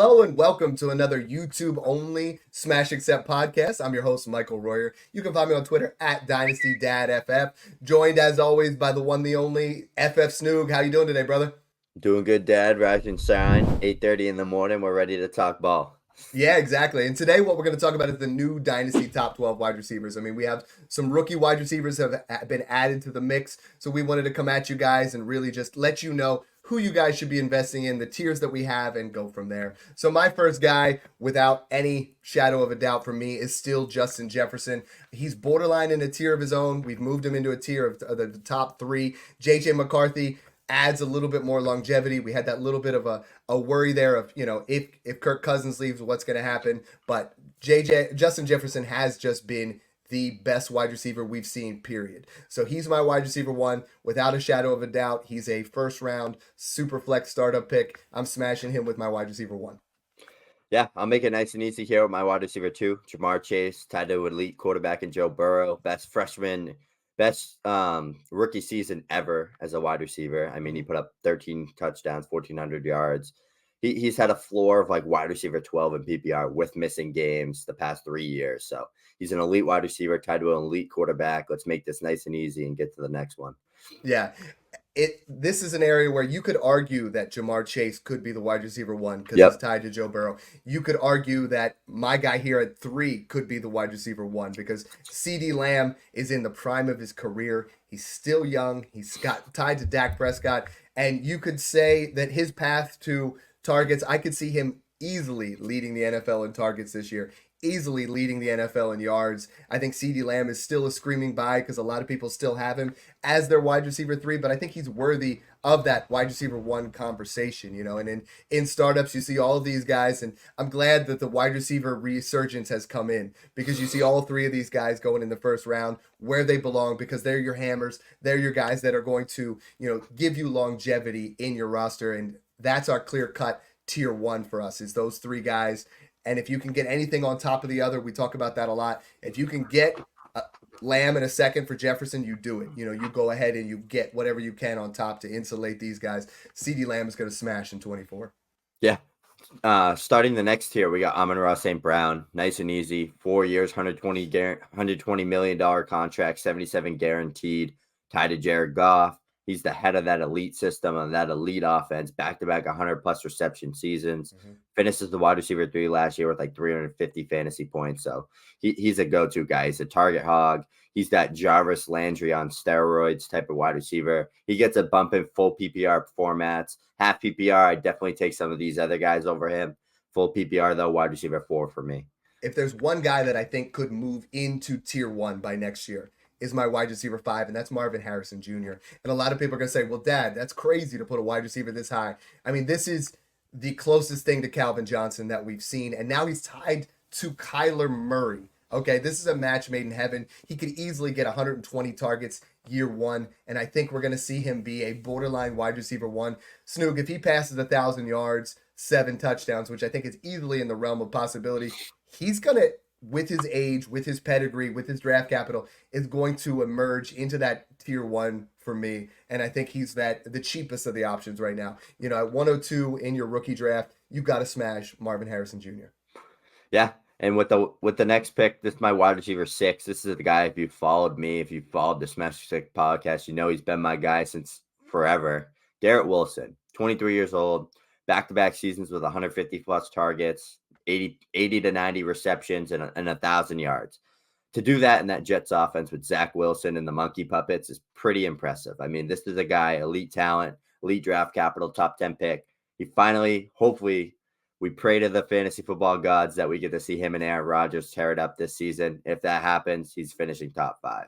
Hello and welcome to another YouTube only Smash Accept podcast. I'm your host, Michael Royer. You can find me on Twitter at Dynasty FF. Joined as always by the one, the only FFSnoog. How you doing today, brother? Doing good, Dad. Rise and shine. 8:30 in the morning. We're ready to talk ball. Yeah, exactly. And today what we're going to talk about is the new Dynasty top 12 wide receivers. I mean, we have some rookie wide receivers have been added to the mix. So we wanted to come at you guys and really just let you know who you guys should be investing in, the tiers that we have, and go from there. So my first guy, without any shadow of a doubt for me, is still Justin Jefferson. He's borderline in a tier of his own. We've moved him into a tier of the top three. JJ McCarthy adds a little bit more longevity. We had that little bit of a worry there of, if Kirk Cousins leaves, what's going to happen. But Justin Jefferson has just been the best wide receiver we've seen, period. So he's my wide receiver one, without a shadow of a doubt. He's a first round super flex startup pick. I'm smashing him with my wide receiver one. Yeah, I'll make it nice and easy here with my wide receiver two, Jamar Chase, tied to elite quarterback in Joe Burrow, best rookie season ever as a wide receiver. I mean, he put up 13 touchdowns, 1,400 yards. He's had a floor of like wide receiver 12 in PPR with missing games the past 3 years. So he's an elite wide receiver tied to an elite quarterback. Let's make this nice and easy and get to the next one. Yeah. This is an area where you could argue that Jamar Chase could be the wide receiver one because he's tied to Joe Burrow. You could argue that my guy here at 3 could be the wide receiver one because Ceedee Lamb is in the prime of his career. He's still young. He's got tied to Dak Prescott. And you could say that his path to targets, I could see him easily leading the NFL in targets this year, easily leading the NFL in yards. I think Ceedee Lamb is still a screaming buy because a lot of people still have him as their wide receiver 3, but I think he's worthy of that wide receiver 1 conversation, and in startups you see all of these guys, and I'm glad that the wide receiver resurgence has come in because you see all 3 of these guys going in the first round where they belong because they're your hammers, they're your guys that are going to, give you longevity in your roster, and that's our clear cut tier 1 for us is those 3 guys. And if you can get anything on top of the other, we talk about that a lot. If you can get Lamb in a second for Jefferson, you do it. You go ahead and you get whatever you can on top to insulate these guys. Ceedee Lamb is going to smash in 24. Yeah. Starting the next tier, we got Amon-Ra St. Brown. Nice and easy. 4 years, $120 million contract, 77 guaranteed, tied to Jared Goff. He's the head of that elite system and that elite offense, back-to-back 100-plus reception seasons. Mm-hmm. Finishes the wide receiver 3 last year with like 350 fantasy points. So he's a go-to guy. He's a target hog. He's that Jarvis Landry on steroids type of wide receiver. He gets a bump in full PPR formats. Half PPR, I definitely take some of these other guys over him. Full PPR, though, wide receiver 4 for me. If there's one guy that I think could move into tier 1 by next year, is my wide receiver 5, and that's Marvin Harrison Jr. And a lot of people are going to say, well, Dad, that's crazy to put a wide receiver this high. I mean, this is the closest thing to Calvin Johnson that we've seen, and now he's tied to Kyler Murray. Okay, this is a match made in heaven. He could easily get 120 targets year 1, and I think we're going to see him be a borderline wide receiver 1. Snoog, if he passes 1,000 yards, 7 touchdowns, which I think is easily in the realm of possibility, he's going to, with his age, with his pedigree, with his draft capital, is going to emerge into that tier 1 for me. And I think he's the cheapest of the options right now. At 102 in your rookie draft, you got to smash Marvin Harrison Jr. Yeah. And with the next pick, this is my wide receiver 6. This is the guy, if you followed me, if you followed the Smash Dynasty podcast, he's been my guy since forever. Garrett Wilson, 23 years old, back-to-back seasons with 150-plus targets, 80 to 90 receptions and 1,000 yards. To do that in that Jets offense with Zach Wilson and the Monkey Puppets is pretty impressive. I mean, this is a guy, elite talent, elite draft capital, top 10 pick. He finally, hopefully, we pray to the fantasy football gods that we get to see him and Aaron Rodgers tear it up this season. If that happens, he's finishing top 5.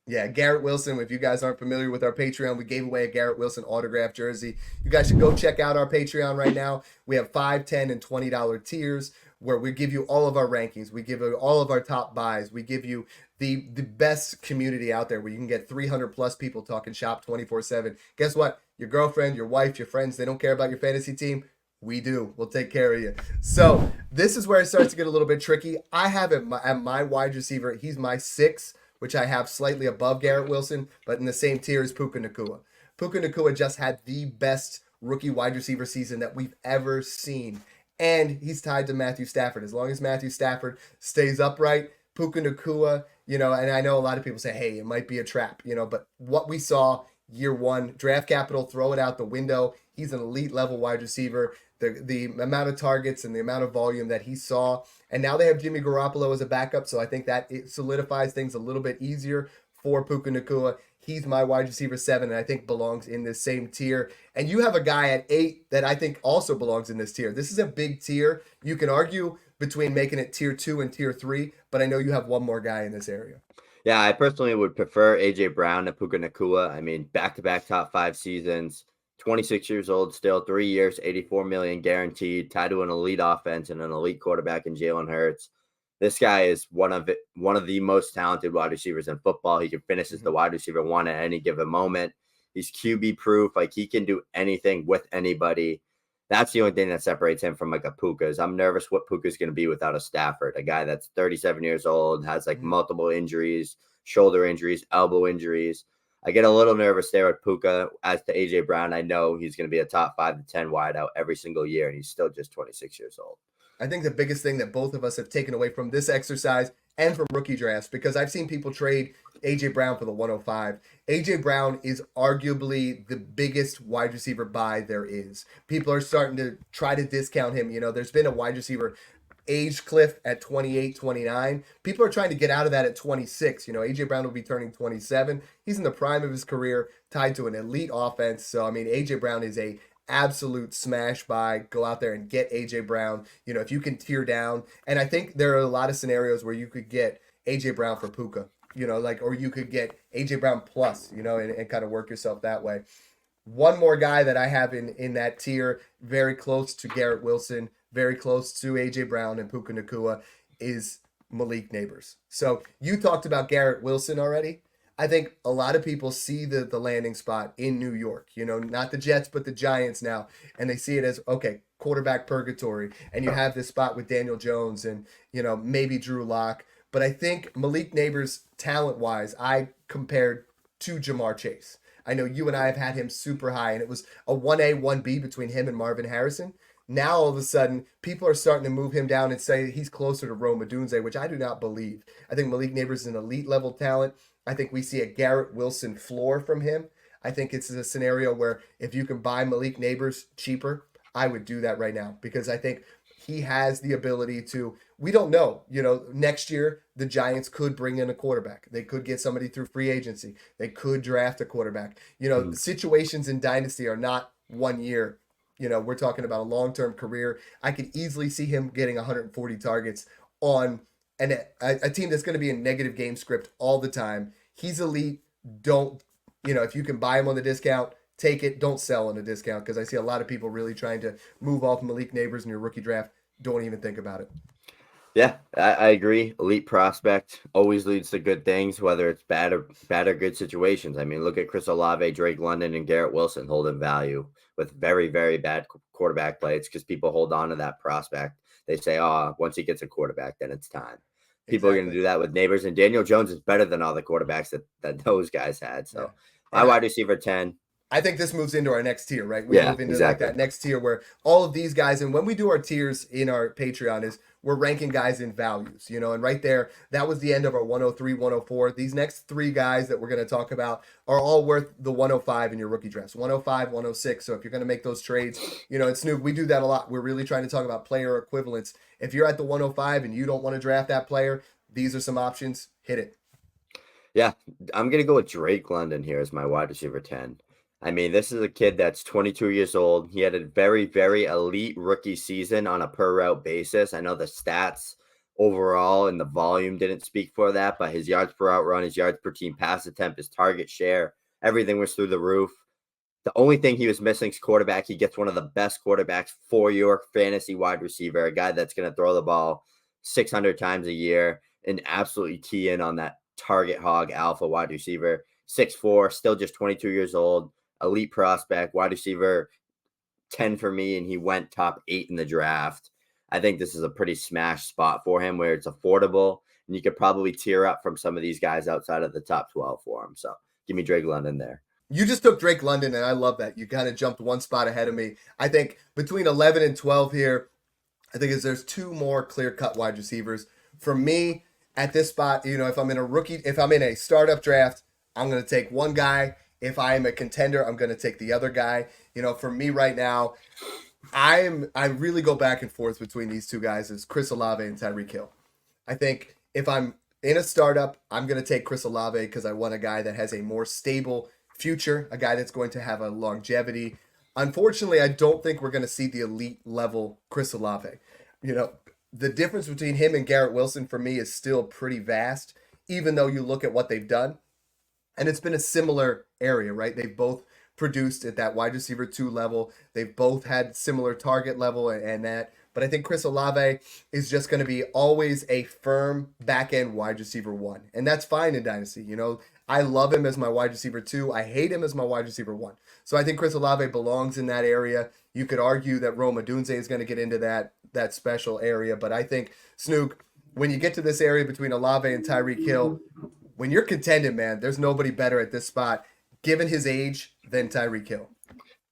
Yeah, Garrett Wilson, if you guys aren't familiar with our Patreon, we gave away a Garrett Wilson autographed jersey. You guys should go check out our Patreon right now. We have $5, $10, and $20 tiers where we give you all of our rankings. We give you all of our top buys. We give you the best community out there where you can get 300-plus people talking shop 24/7. Guess what? Your girlfriend, your wife, your friends, they don't care about your fantasy team. We do. We'll take care of you. So this is where it starts to get a little bit tricky. I have at my wide receiver, he's my 6, which I have slightly above Garrett Wilson, but in the same tier as Puka Nacua. Puka Nacua just had the best rookie wide receiver season that we've ever seen. and he's tied to Matthew Stafford. As long as Matthew Stafford stays upright, Puka Nacua, and I know a lot of people say, hey, it might be a trap, but what we saw year one, draft capital, throw it out the window. He's an elite level wide receiver. The amount of targets and the amount of volume that he saw. And now they have Jimmy Garoppolo as a backup, so I think that it solidifies things a little bit easier for Puka Nacua. He's my wide receiver 7, and I think belongs in this same tier. And you have a guy at 8 that I think also belongs in this tier. This is a big tier. You can argue between making it tier 2 and tier 3, but I know you have one more guy in this area. Yeah, I personally would prefer A.J. Brown to Puka Nacua. I mean, back-to-back top 5 seasons, 26 years old still, 3 years, $84 million guaranteed, tied to an elite offense and an elite quarterback in Jalen Hurts. This guy is one of the most talented wide receivers in football. He can finish as the wide receiver 1 at any given moment. He's QB proof. Like, he can do anything with anybody. That's the only thing that separates him from like a Puka. Is I'm nervous what Puka is going to be without a Stafford, a guy that's 37 years old, has like multiple injuries, shoulder injuries, elbow injuries. I get a little nervous there with Puka. As to AJ Brown, I know he's going to be a top 5 to 10 wideout every single year, and he's still just 26 years old. I think the biggest thing that both of us have taken away from this exercise and from rookie drafts, because I've seen people trade A.J. Brown for the 105. A.J. Brown is arguably the biggest wide receiver buy there is. People are starting to try to discount him. There's been a wide receiver age cliff at 28, 29. People are trying to get out of that at 26. A.J. Brown will be turning 27. He's in the prime of his career, tied to an elite offense. So, A.J. Brown is a absolute smash buy. Go out there and get AJ Brown. If you can tear down, and I think there are a lot of scenarios where you could get AJ Brown for Puka, or you could get AJ Brown plus, and kind of work yourself that way. One more guy that I have in that tier, very close to Garrett Wilson, very close to AJ Brown and Puka Nacua, is Malik Neighbors. So you talked about Garrett Wilson already. I think a lot of people see the landing spot in New York, not the Jets, but the Giants now. And they see it as, okay, quarterback purgatory. And you have this spot with Daniel Jones and, maybe Drew Lock. But I think Malik Neighbors, talent-wise, I compared to Jamar Chase. I know you and I have had him super high, and it was a 1A, 1B between him and Marvin Harrison. Now, all of a sudden, people are starting to move him down and say he's closer to Rome Odunze, which I do not believe. I think Malik Neighbors is an elite-level talent. I think we see a Garrett Wilson floor from him. I think it's a scenario where if you can buy Malik Neighbors cheaper, I would do that right now because I think he has the ability to, we don't know, next year the Giants could bring in a quarterback. They could get somebody through free agency. They could draft a quarterback. The situations in Dynasty are not 1 year. We're talking about a long-term career. I could easily see him getting 140 targets on a team that's going to be in negative game script all the time. He's elite. Don't, if you can buy him on the discount, take it. Don't sell on a discount because I see a lot of people really trying to move off Malik Neighbors in your rookie draft. Don't even think about it. Yeah, I agree. Elite prospect always leads to good things, whether it's bad or good situations. I mean, look at Chris Olave, Drake London, and Garrett Wilson holding value with very, very bad quarterback play. It's because people hold on to that prospect. They say, once he gets a quarterback, then it's time. People are going to do that with Neighbors, and Daniel Jones is better than all the quarterbacks that those guys had. So my wide receiver 10. I think this moves into our next tier, right? We move into exactly. Like that next tier where all of these guys, and when we do our tiers in our Patreon is we're ranking guys in values, and right there, that was the end of our 103, 104. These next 3 guys that we're going to talk about are all worth the 105 in your rookie drafts, 105, 106. So if you're going to make those trades, and Snoog, we do that a lot. We're really trying to talk about player equivalents. If you're at the 105 and you don't want to draft that player, these are some options. Hit it. Yeah, I'm going to go with Drake London here as my wide receiver 10. I mean, this is a kid that's 22 years old. He had a very, very elite rookie season on a per route basis. I know the stats overall and the volume didn't speak for that, but his yards per route run, his yards per team pass attempt, his target share, everything was through the roof. The only thing he was missing is quarterback. He gets one of the best quarterbacks for your fantasy wide receiver, a guy that's going to throw the ball 600 times a year and absolutely key in on that target hog alpha wide receiver. 6'4", still just 22 years old. Elite prospect, wide receiver 10 for me, and he went top 8 in the draft. I think this is a pretty smash spot for him where it's affordable, and you could probably tier up from some of these guys outside of the top 12 for him. So give me Drake London there. You just took Drake London, and I love that. You kind of jumped one spot ahead of me. I think between 11 and 12 here, I think there's two more clear-cut wide receivers. For me, at this spot, if I'm in a startup draft, I'm going to take one guy. If I am a contender, I'm going to take the other guy. For me right now, I really go back and forth between these two guys as Chris Olave and Tyreek Hill. I think if I'm in a startup, I'm going to take Chris Olave because I want a guy that has a more stable future, a guy that's going to have a longevity. Unfortunately, I don't think we're going to see the elite level Chris Olave. The difference between him and Garrett Wilson for me is still pretty vast, even though you look at what they've done. And it's been a similar area, right? They've both produced at that wide receiver 2 level. They've both had similar target level and that. But I think Chris Olave is just going to be always a firm back end wide receiver 1. And that's fine in Dynasty. I love him as my wide receiver 2. I hate him as my wide receiver 1. So I think Chris Olave belongs in that area. You could argue that Rome Odunze is going to get into that special area. But I think, Snoog, when you get to this area between Olave and Tyreek Hill, when you're contending, man, there's nobody better at this spot, given his age, than Tyreek Hill.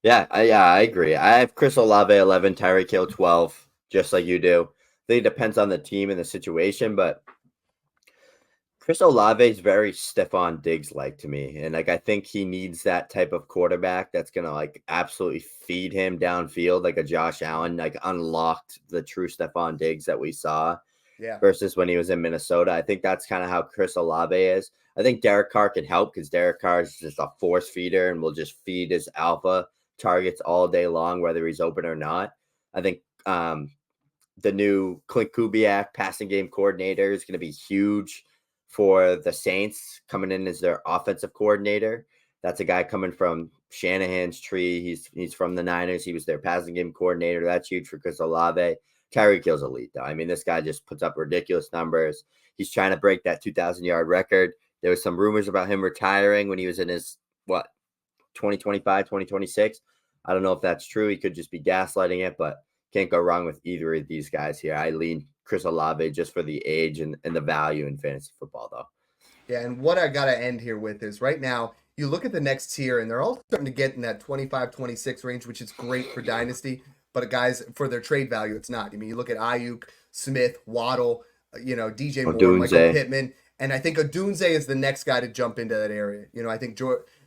Yeah, I agree. I have Chris Olave 11, Tyreek Hill 12, just like you do. I think it depends on the team and the situation, but Chris Olave is very Stephon Diggs-like to me. And I think he needs that type of quarterback that's going to absolutely feed him downfield like a Josh Allen, unlocked the true Stephon Diggs that we saw versus when he was in Minnesota. I think that's kind of how Chris Olave is. I think Derek Carr can help because Derek Carr is just a force feeder and will just feed his alpha targets all day long, whether he's open or not. I think the new Clint Kubiak passing game coordinator is going to be huge for the Saints, coming in as their offensive coordinator. That's a guy coming from Shanahan's tree. He's from the Niners. He was their passing game coordinator. That's huge for Chris Olave. Tyreek Hill's elite, though. I mean, this guy just puts up ridiculous numbers. He's trying to break that 2,000-yard record. There was some rumors about him retiring when he was in his, 2025, 2026. I don't know if that's true. He could just be gaslighting it, but can't go wrong with either of these guys here. I lean Chris Olave just for the age and the value in fantasy football, though. Yeah, and what I got to end here with is right now, you look at the next tier, and they're all starting to get in that 25, 26 range, which is great for Dynasty. But guys, for their trade value, it's not. I mean, you look at Ayuk, Smith, Waddle, DJ Moore, Michael Pittman, and I think Odunze is the next guy to jump into that area. I think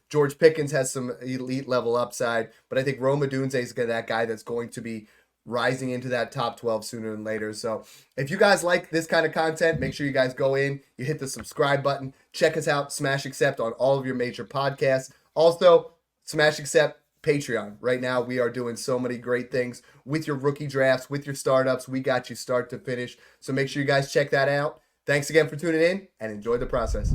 George Pickens has some elite level upside, but I think Rome Odunze is that guy that's going to be rising into that top 12 sooner than later. So if you guys like this kind of content, make sure you guys go in, you hit the subscribe button, check us out, Smash Accept on all of your major podcasts. Also, Smash Accept Patreon. Right now, we are doing so many great things with your rookie drafts, with your startups. We got you start to finish. So make sure you guys check that out. Thanks again for tuning in and enjoy the process.